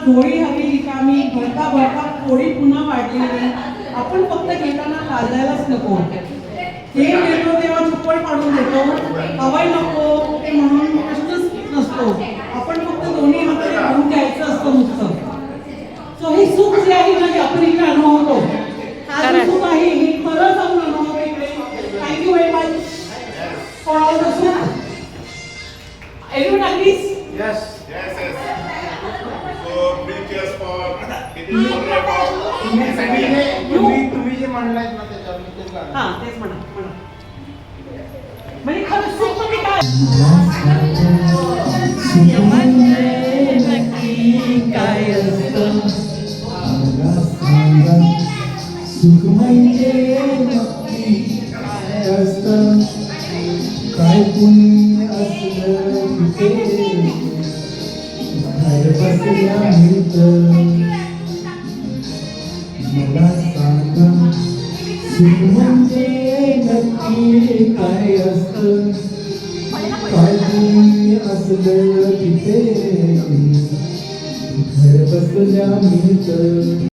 जोडी हवी रिकामी, भरता भरता पोळी पुन्हा वाढलेली. आपण फक्त घेताना काढायलाच नको. हे देतो तेव्हा चुप्पड पाडून देतो, हवाई नको ते म्हणून प्रश्नच नसतो. आपण फक्त दोन्ही हाताने घेऊन द्यायचं असतं नुसतं. सो ही सुख जी आहे ना, आपण इकडे अनुभवतो. हा जो सुख आहे हे खरंच आपण अनुभवतो इकडे. Thank you very much for all the सुख. Everyone agrees? Yes. Yes, yes. So, big cheers for getting more about. तुम्ही जे म्हणलात ना त्याच्याबद्दल हां, तेच म्हणा. म्हणजे खरं सुख म्हणजे काय? काय असतं सुख म्हणजे नक्की काय असतं, काय पुण्य असलं तिथे घर बसल्या मिळतं. मला सांगा सुख म्हणजे नक्की काय असतं, काय पुण्य असलं तिथे घर बसल्या मिळतं.